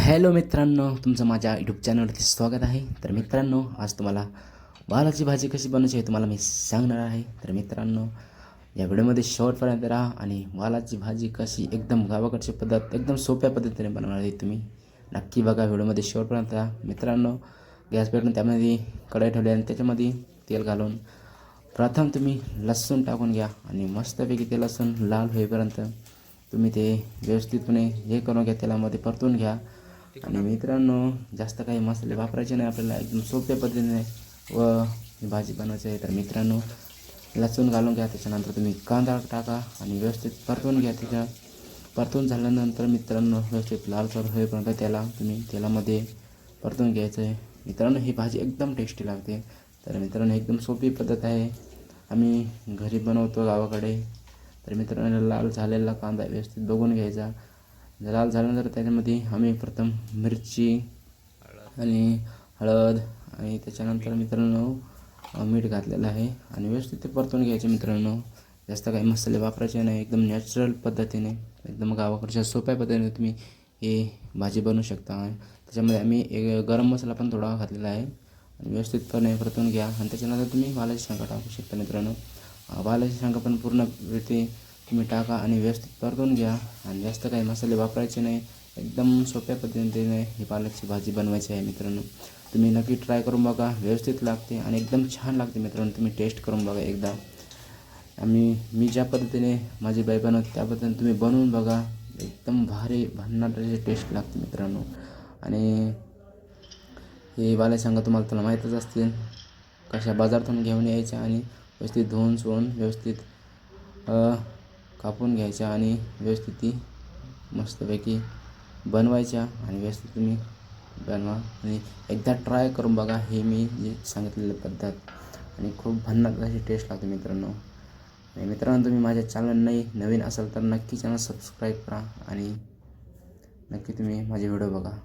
Hello मित्रांनो, तुमचं माझ्या यूट्यूब चॅनलवरती स्वागत आहे. तर मित्रांनो, आज तुम्हाला वालाची भाजी कशी बनवायची आहे तुम्हाला मी सांगणार आहे. तर मित्रांनो, या व्हिडिओमध्ये शेवटपर्यंत राहा आणि वालाची भाजी कशी एकदम गावाकडची पद्धत एकदम सोप्या पद्धतीने बनवणार आहे तुम्ही नक्की बघा. व्हिडिओमध्ये शेवटपर्यंत राहा. मित्रांनो, गॅस पेटून त्यामध्ये कढई ठेवली आणि त्याच्यामध्ये तेल घालून प्रथम तुम्ही लसूण टाकून घ्या आणि मस्तपैकी ते लसूण लाल होईपर्यंत तुम्ही ते व्यवस्थितपणे हे करून घ्या, तेलामध्ये परतून घ्या. आणि मित्रांनो, जास्त काही मसाले वापरायचे नाही आपल्याला, एकदम सोप्या पद्धतीने व भाजी बनवायची आहे. तर मित्रांनो, लसूण घालून घ्या, त्याच्यानंतर तुम्ही कांदा टाका आणि व्यवस्थित परतून घ्या. त्याच्या परतून झाल्यानंतर मित्रांनो, व्यवस्थित लालसर होईपर्यंत त्याला तुम्ही तेलामध्ये परतून घ्यायचं आहे. मित्रांनो, ही भाजी एकदम टेस्टी लागते. तर मित्रांनो, एकदम सोपी पद्धत आहे, आम्ही घरी बनवतो गावाकडे. तर मित्रांनो, लाल झालेला कांदा व्यवस्थित बघून घ्यायचा. लाल झाल्यानंतर त्याच्यामध्ये आम्ही प्रथम मिरची आणि हळद आणि त्याच्यानंतर मित्रांनो मीठ घातलेलं आहे आणि व्यवस्थित ते परतून घ्यायचे. मित्रांनो, जास्त काही मसाले वापरायचे नाही, एकदम नॅचरल पद्धतीने एकदम गावाकडच्या सोप्या पद्धतीने तुम्ही हे भाजी बनवू शकता. त्याच्यामध्ये आम्ही एक गरम मसाला पण थोडा घातलेला आहे आणि व्यवस्थितपणे परतून घ्या. आणि त्याच्यानंतर तुम्ही वालाची शेंगा टाकू शकता. मित्रांनो, वालाची शेंगा पण पूर्ण ते तुम्ही टाका आणि व्यवस्थित परतून घ्या. आणि जास्त काही मसाले वापरायचे नाही, एकदम सोप्या पद्धतीने ही पालकची भाजी बनवायची आहे. मित्रांनो, तुम्ही नक्की ट्राय करून बघा, व्यवस्थित लागते आणि एकदम छान लागते. मित्रांनो, तुम्ही टेस्ट करून बघा एकदा. मी ज्या पद्धतीने माझी बाई बनवते त्या पद्धतीने तुम्ही बनवून बघा, एकदम भारी भन्नाट टेस्ट लागते. मित्रांनो, आणि हे वालाची शेंगा तुम्हाला माहीतच असतील, कशा बाजारातून घेऊन यायच्या आणि व्यवस्थित धुवून सोडून व्यवस्थित कापून घ्यायच्या आणि व्यवस्थित ती मस्तपैकी बनवायच्या आणि व्यवस्थित तुम्ही बनवा आणि एकदा ट्राय करून बघा हे मी जे सांगितलेली पद्धत, आणि खूप भन्नाट अशी टेस्ट लागते. मित्रांनो, आणि मित्रांनो, तुम्ही माझ्या चॅनल नवीन असाल तर नक्की चॅनल सबस्क्राईब करा आणि नक्की तुम्ही माझे व्हिडिओ बघा.